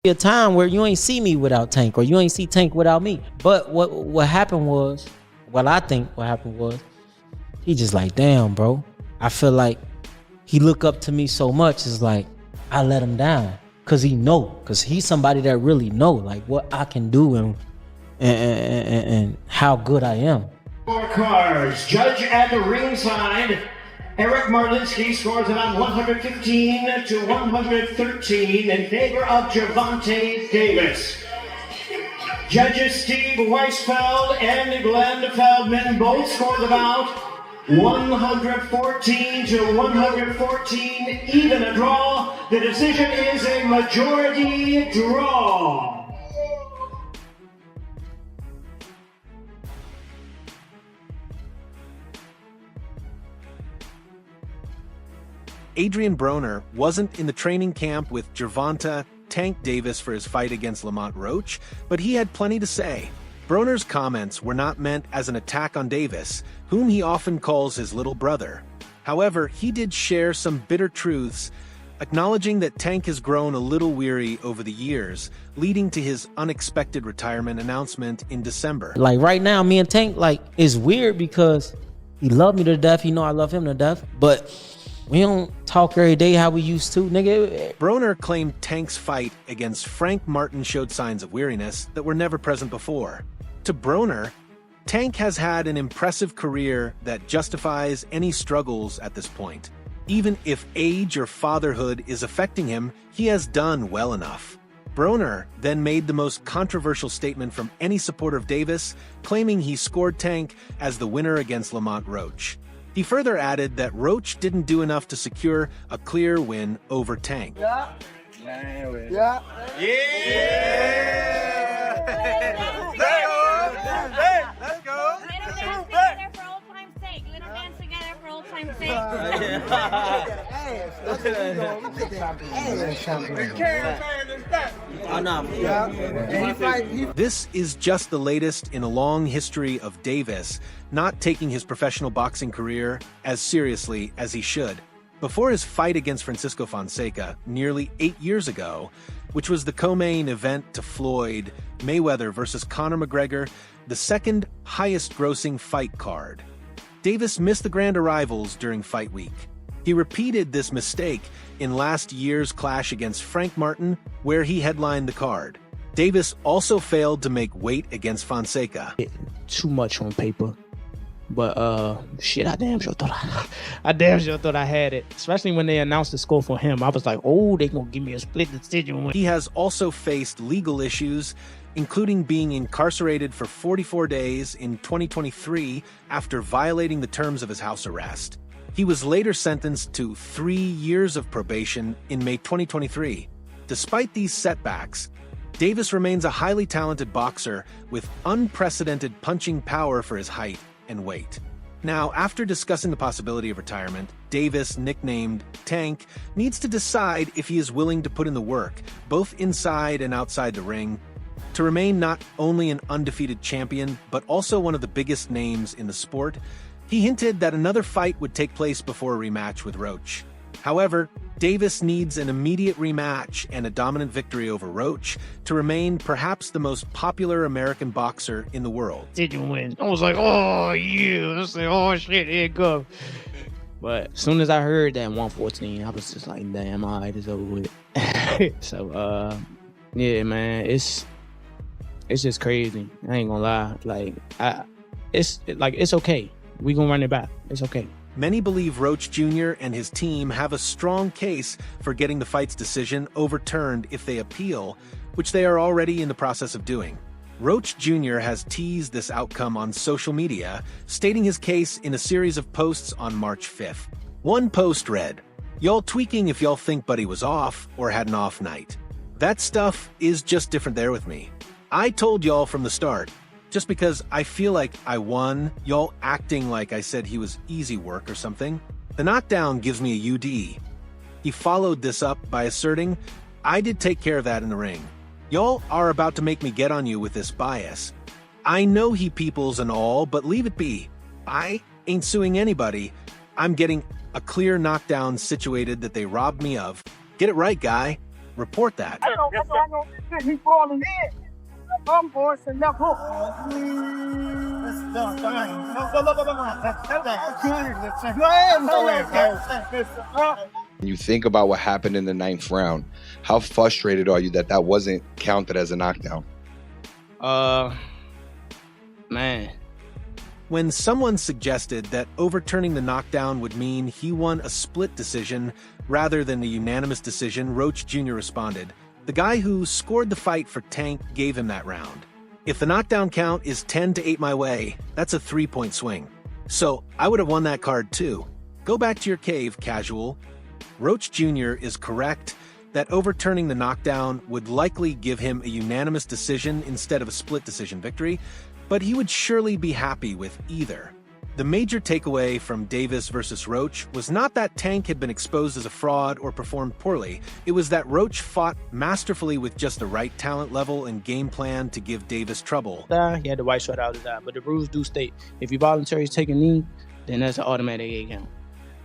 A time where you ain't see me without Tank, or you ain't see Tank without me. But what happened was, what I think what happened was, he just like, damn, bro. I feel like he look up to me so much. It's like I let him down because he's somebody that really know like what I can do and how good I am. Scorecards. Judge at the ringside. Eric Marlinski scores it on 115 to 113 in favor of Gervonta Davis. Judges Steve Weisfeld and Glenn Feldman both scored about 114 to 114, even a draw. The decision is a majority draw. Adrien Broner wasn't in the training camp with Gervonta Tank Davis for his fight against Lamont Roach, but he had plenty to say. Broner's comments were not meant as an attack on Davis, whom he often calls his little brother. However, he did share some bitter truths, acknowledging that Tank has grown a little weary over the years, leading to his unexpected retirement announcement in December. Like right now, me and Tank, like, it's weird because he loved me to death. He know I love him to death, but we don't talk every day how we used to, nigga. Broner claimed Tank's fight against Frank Martin showed signs of weariness that were never present before. To Broner, Tank has had an impressive career that justifies any struggles at this point. Even if age or fatherhood is affecting him, he has done well enough. Broner then made the most controversial statement from any supporter of Davis, claiming he scored Tank as the winner against Lamont Roach. He further added that Roach didn't do enough to secure a clear win over Tank. Yeah. Yeah. Let's go. Little dance together for old time's sake. Little dance together for old time's Yeah. This is just the latest in a long history of Davis not taking his professional boxing career as seriously as he should. Before his fight against Francisco Fonseca nearly 8 years ago, which was the co-main event to Floyd Mayweather versus Conor McGregor, the second highest-grossing fight card, Davis missed the grand arrivals during fight week. He repeated this mistake in last year's clash against Frank Martin, where he headlined the card. Davis also failed to make weight against Fonseca. Too much on paper. But shit, I damn sure thought I had it. Especially when they announced the score for him. I was like, oh, they gonna give me a split decision. He has also faced legal issues, including being incarcerated for 44 days in 2023 after violating the terms of his house arrest. He was later sentenced to 3 years of probation in May 2023. Despite these setbacks, Davis remains a highly talented boxer with unprecedented punching power for his height and weight. Now, after discussing the possibility of retirement, Davis, nicknamed Tank, needs to decide if he is willing to put in the work, both inside and outside the ring, to remain not only an undefeated champion, but also one of the biggest names in the sport. He hinted that another fight would take place before a rematch with Roach. However, Davis needs an immediate rematch and a dominant victory over Roach to remain perhaps the most popular American boxer in the world. Decision win. I was like, oh, yeah. I was like, oh, shit, here it go. But as soon as I heard that 114, I was just like, damn, all right, it's over with. So, yeah, man, it's just crazy. I ain't gonna lie. Like, it's okay. We gonna run it back. It's okay. Many believe Roach Jr. and his team have a strong case for getting the fight's decision overturned if they appeal, which they are already in the process of doing. Roach Jr. has teased this outcome on social media, stating his case in a series of posts on March 5th. One post read, "Y'all tweaking if y'all think Buddy was off or had an off night. That stuff is just different there with me. I told y'all from the start. Just because I feel like I won, y'all acting like I said he was easy work or something. The knockdown gives me a UD. He followed this up by asserting, I did take care of that in the ring. Y'all are about to make me get on you with this bias. I know he peoples and all, but leave it be. I ain't suing anybody. I'm getting a clear knockdown situated that they robbed me of. Get it right, guy. report that. I know. He's falling in. I'm forcing that hook. When you think about what happened in the 9th round, how frustrated are you that that wasn't counted as a knockdown? Man. When someone suggested that overturning the knockdown would mean he won a split decision rather than a unanimous decision, Roach Jr. responded, "The guy who scored the fight for Tank gave him that round. If the knockdown count is 10-8 my way, that's a 3-point swing. So I would have won that card too. Go back to your cave, casual." Roach Jr. is correct that overturning the knockdown would likely give him a unanimous decision instead of a split decision victory, but he would surely be happy with either. The major takeaway from Davis versus Roach was not that Tank had been exposed as a fraud or performed poorly. It was that Roach fought masterfully with just the right talent level and game plan to give Davis trouble. He had the white shirt out of his eye, but the rules do state if you voluntarily take a knee, then that's an automatic 8 count.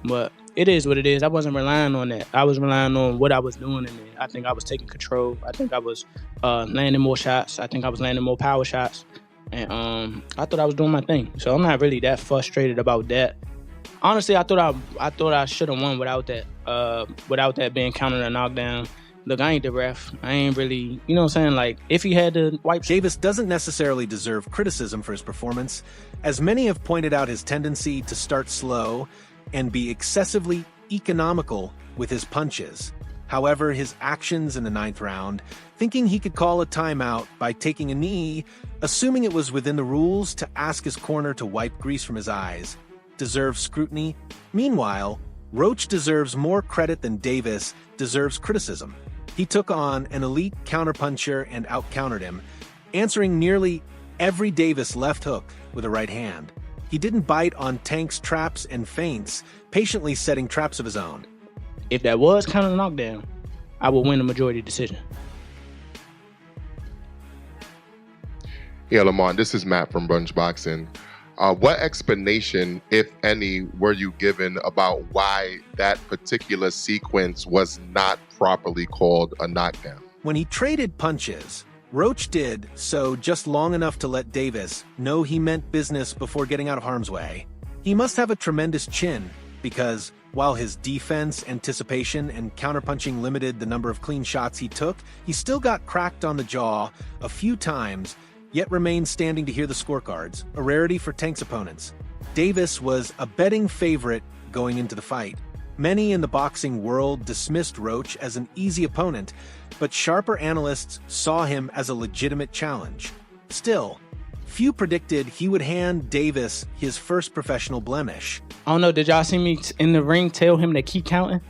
But it is what it is. I wasn't relying on that. I was relying on what I was doing in there. I think I was taking control. I think I was landing more shots. I think I was landing more power shots. And I thought I was doing my thing. So I'm not really that frustrated about that. Honestly, I thought I should have won without that being counted a knockdown. Look, I ain't the ref. I ain't really, you know what I'm saying? Like, if he had to wipe... Davis doesn't necessarily deserve criticism for his performance, as many have pointed out his tendency to start slow and be excessively economical with his punches. However, his actions in the 9th round, thinking he could call a timeout by taking a knee, assuming it was within the rules to ask his corner to wipe grease from his eyes, deserves scrutiny. Meanwhile, Roach deserves more credit than Davis deserves criticism. He took on an elite counterpuncher and out-countered him, answering nearly every Davis left hook with a right hand. He didn't bite on Tank's traps and feints, patiently setting traps of his own. If that was counted a knockdown, I would win the majority decision. Yeah, Lamont, this is Matt from Brunch Boxing. What explanation, if any, were you given about why that particular sequence was not properly called a knockdown? When he traded punches, Roach did so just long enough to let Davis know he meant business before getting out of harm's way. He must have a tremendous chin, because while his defense, anticipation, and counterpunching limited the number of clean shots he took, he still got cracked on the jaw a few times, yet remained standing to hear the scorecards, a rarity for Tank's opponents. Davis was a betting favorite going into the fight. Many in the boxing world dismissed Roach as an easy opponent, but sharper analysts saw him as a legitimate challenge. Still, few predicted he would hand Davis his first professional blemish. I don't know, did y'all see me in the ring tell him to keep counting?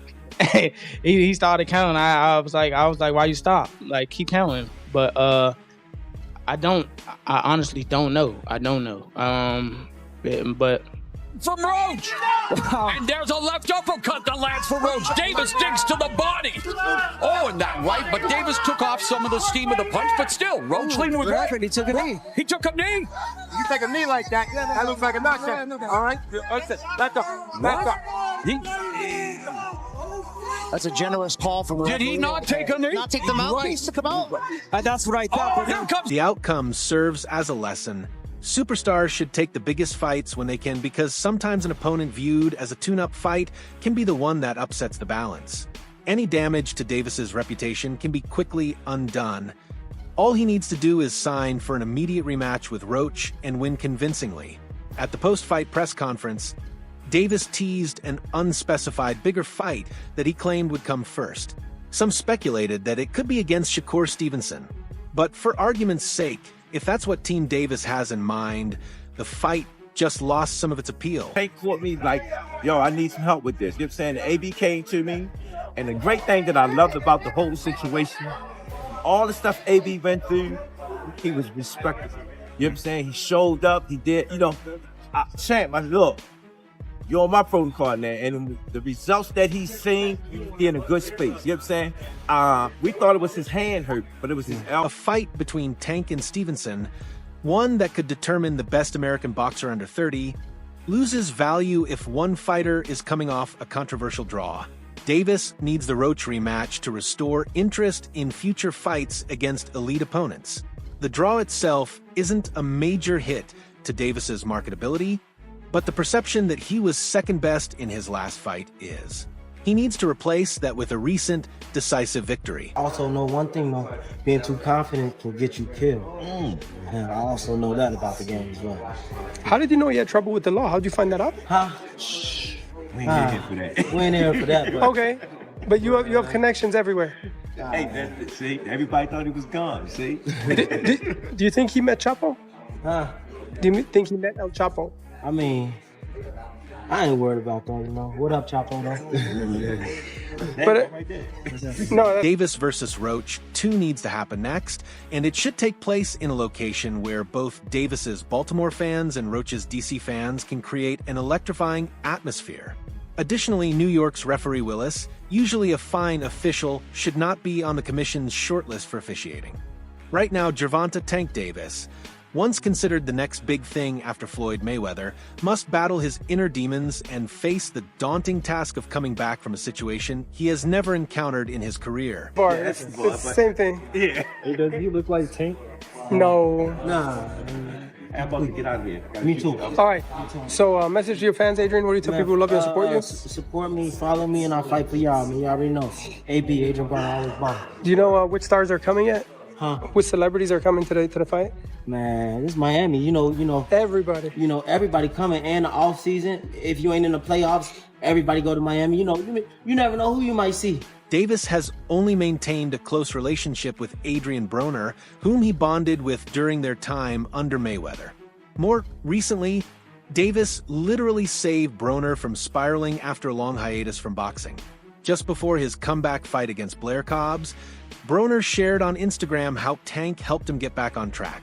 he started counting. I was like, why you stop? Like, keep counting. But I honestly don't know. I don't know. But from Roach. And there's a left uppercut that lands for Roach. Davis digs to the body. Oh, and that right, but Davis took off some of the steam of the punch, but still, Roach leaned with that. He took a knee. He took a knee. You take a knee like that, that looks like a knockdown. All right? That's a generous call from Did he not take a knee? Not take the mouthpiece to come out. That's what I thought. Here comes the outcome serves as a lesson. Superstars should take the biggest fights when they can, because sometimes an opponent viewed as a tune-up fight can be the one that upsets the balance. Any damage to Davis's reputation can be quickly undone. All he needs to do is sign for an immediate rematch with Roach and win convincingly. At the post-fight press conference, Davis teased an unspecified bigger fight that he claimed would come first. Some speculated that it could be against Shakur Stevenson. But for argument's sake, if that's what Team Davis has in mind, the fight just lost some of its appeal. Tank caught me like, yo, I need some help with this. You know what I'm saying? The AB came to me, and the great thing that I loved about the whole situation, all the stuff AB went through, he was respectful. You know what I'm saying? He showed up, he did, champ, look, you're on my protocol now, and the results that he's seen, he in a good space. You know what I'm saying? We thought it was his hand hurt, but it was his elbow. A fight between Tank and Stevenson, one that could determine the best American boxer under 30, loses value if one fighter is coming off a controversial draw. Davis needs the Roach rematch to restore interest in future fights against elite opponents. The draw itself isn't a major hit to Davis's marketability, but the perception that he was second best in his last fight is. He needs to replace that with a recent, decisive victory. I also know one thing, though. Being too confident can get you killed. And I also know that about the game as well. How did you know you had trouble with the law? How did you find that out? Huh? We ain't here for that. We ain't here for that. But Okay, but you have connections everywhere. Hey, see, everybody thought he was gone. See, Do you think he met Chapo? Huh? Do you think he met El Chapo? I mean, I ain't worried about that, you know. What up, Chapo, though? But no, Davis versus Roach 2 needs to happen next, and it should take place in a location where both Davis's Baltimore fans and Roach's DC fans can create an electrifying atmosphere. Additionally, New York's referee Willis, usually a fine official, should not be on the commission's shortlist for officiating. Right now, Gervonta "Tank" Davis, once considered the next big thing after Floyd Mayweather, must battle his inner demons and face the daunting task of coming back from a situation he has never encountered in his career. it's the same thing. yeah. Hey, does he look like Tank? No. Nah. I'm about to get out of here. Me too. All right. So, message to your fans, Adrien. What do you tell people who love you and support you? Support me, follow me, and I'll fight for y'all. I mean, you already know. AB, Adrien Broner, always bomb. Do you know which stars are coming yet? Huh? Which celebrities are coming today to the fight? Man, this is Miami. You know. Everybody. You know, everybody coming in the off season. If you ain't in the playoffs, everybody go to Miami. You know, you never know who you might see. Davis has only maintained a close relationship with Adrien Broner, whom he bonded with during their time under Mayweather. More recently, Davis literally saved Broner from spiraling after a long hiatus from boxing. Just before his comeback fight against Blair Cobbs, Broner shared on Instagram how Tank helped him get back on track.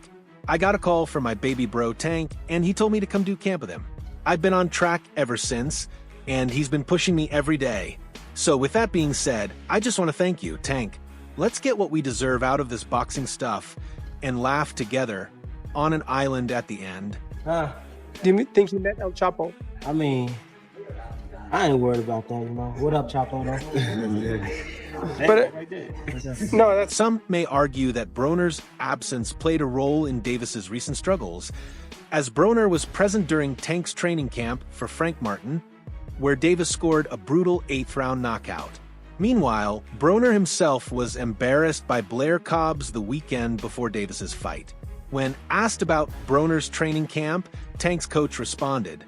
I got a call from my baby bro Tank, and he told me to come do camp with him. I've been on track ever since, and he's been pushing me every day. So with that being said, I just want to thank you, Tank. Let's get what we deserve out of this boxing stuff and laugh together on an island at the end. Huh? Do you think he met El Chapo? I mean, I ain't worried about that, you know. What up, Chapo, though? But no, that's... Some may argue that Broner's absence played a role in Davis's recent struggles, as Broner was present during Tank's training camp for Frank Martin, where Davis scored a brutal 8th-round knockout. Meanwhile, Broner himself was embarrassed by Blair Cobbs the weekend before Davis's fight. When asked about Broner's training camp, Tank's coach responded,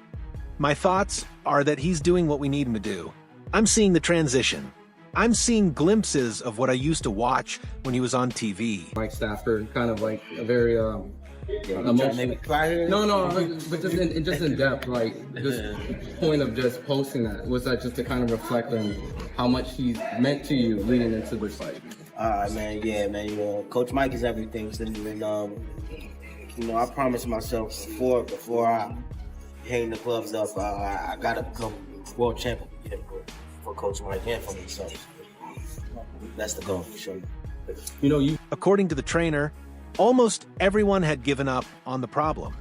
"My thoughts are that he's doing what we need him to do. I'm seeing the transition. I'm seeing glimpses of what I used to watch when he was on TV." Mike Stafford, kind of like a very No, but just in depth, like just point of just posting that, was that just to kind of reflect on how much he's meant to you leading into this fight? Man, yeah, man. You know, Coach Mike is everything to me, and you know, I promised myself before I hang the gloves up, I gotta become world champion for Coach Mike and for myself. That's the goal for sure. According to the trainer, almost everyone had given up on the problem.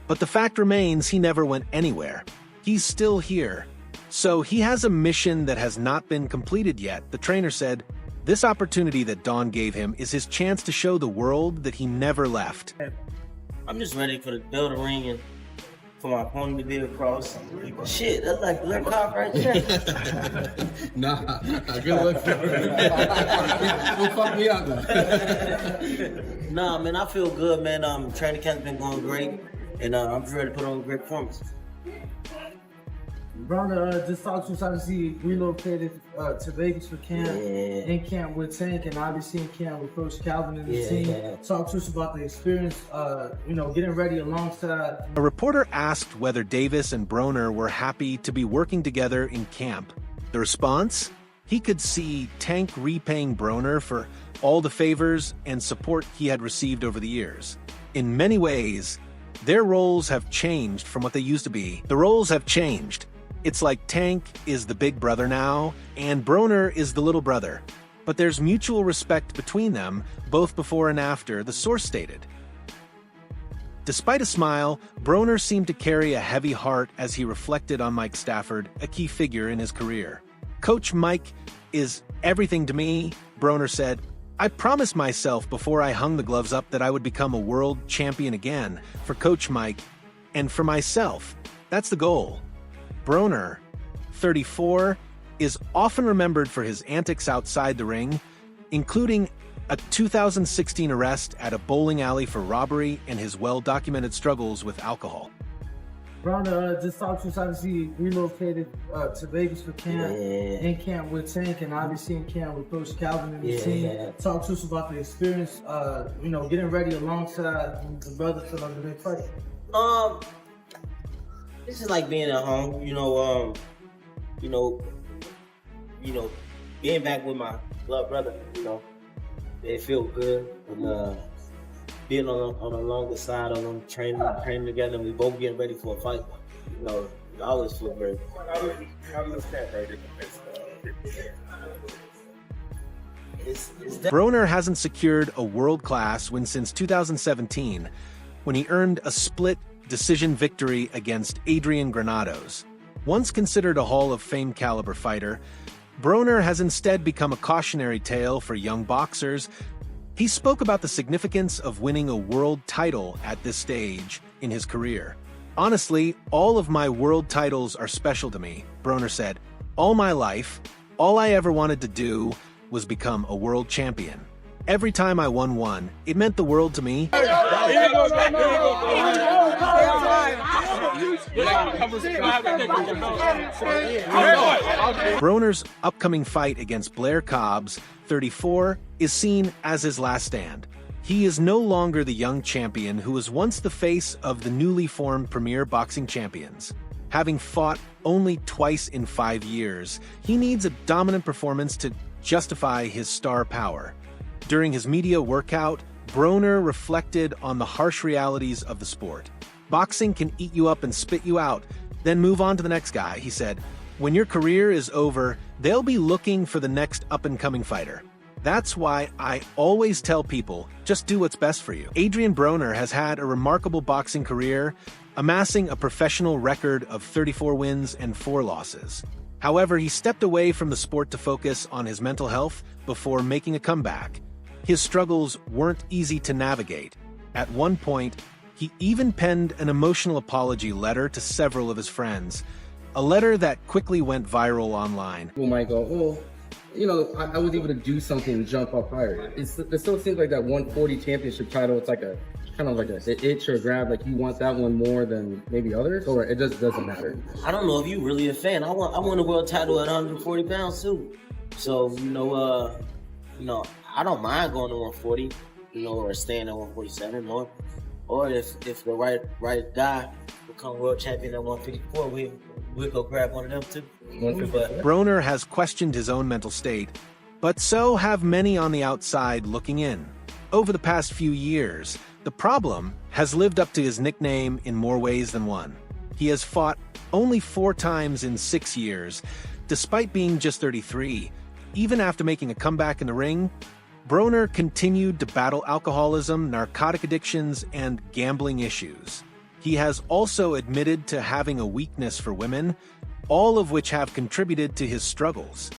But the fact remains he never went anywhere. He's still here. So he has a mission that has not been completed yet. The trainer said, this opportunity that Don gave him is his chance to show the world that he never left. I'm just ready for the build a ring and for my opponent to be across. Shit, that's like Blair Cobb right there. Nah, good luck. Don't fuck me up, though. Nah, man, I feel good, man. Training camp's been going great, and I'm just ready to put on a great performance. Broner just talked to us, obviously relocated to Vegas for camp, in camp with Tank, and obviously in camp with Coach Calvin and the team. Yeah. Talk to us about the experience, getting ready alongside. A reporter asked whether Davis and Broner were happy to be working together in camp. The response? He could see Tank repaying Broner for all the favors and support he had received over the years. In many ways, their roles have changed from what they used to be. The roles have changed. It's like Tank is the big brother now, and Broner is the little brother. But there's mutual respect between them, both before and after, the source stated. Despite a smile, Broner seemed to carry a heavy heart as he reflected on Mike Stafford, a key figure in his career. Coach Mike is everything to me, Broner said. I promised myself before I hung the gloves up that I would become a world champion again. For Coach Mike and for myself, that's the goal. Broner, 34, is often remembered for his antics outside the ring, including a 2016 arrest at a bowling alley for robbery and his well-documented struggles with alcohol. Broner just talked to us. Obviously, relocated to Vegas for camp. In camp with Tank, and obviously in camp with Coach Calvin and the team. Talk to us about the experience. Getting ready alongside the brothers for the big fight. This is like being at home. Being back with my blood brother. It feel good. And, being on the longer side, on them training together, and we both getting ready for a fight. It always feel great. Broner hasn't secured a world-class win since 2017, when he earned a split decision victory against Adrien Granados. Once considered a Hall of Fame caliber fighter, Broner has instead become a cautionary tale for young boxers. He spoke about the significance of winning a world title at this stage in his career. Honestly, all of my world titles are special to me, Broner said. All my life, all I ever wanted to do was become a world champion. Every time I won one, it meant the world to me. Broner's upcoming fight against Blair Cobbs, 34, is seen as his last stand. He is no longer the young champion who was once the face of the newly formed Premier Boxing Champions. Having fought only twice in 5 years, he needs a dominant performance to justify his star power. During his media workout, Broner reflected on the harsh realities of the sport. Boxing can eat you up and spit you out, then move on to the next guy, he said. When your career is over, they'll be looking for the next up-and-coming fighter. That's why I always tell people, just do what's best for you. Adrien Broner has had a remarkable boxing career, amassing a professional record of 34 wins and 4 losses. However, he stepped away from the sport to focus on his mental health before making a comeback. His struggles weren't easy to navigate. At one point, he even penned an emotional apology letter to several of his friends, a letter that quickly went viral online. People might go, I was able to do something and jump up higher. It still seems like that 140 championship title, it's like an itch or grab, like you want that one more than maybe others, or it just doesn't matter? I don't know if you really a fan. I won a world title at 140 pounds too. So, I don't mind going to 140, or staying at 147, or if the right guy become world champion at 154, we'll go grab one of them too. Broner has questioned his own mental state, but so have many on the outside looking in. Over the past few years, the problem has lived up to his nickname in more ways than one. He has fought only 4 times in 6 years, despite being just 33. Even after making a comeback in the ring, Broner continued to battle alcoholism, narcotic addictions, and gambling issues. He has also admitted to having a weakness for women, all of which have contributed to his struggles.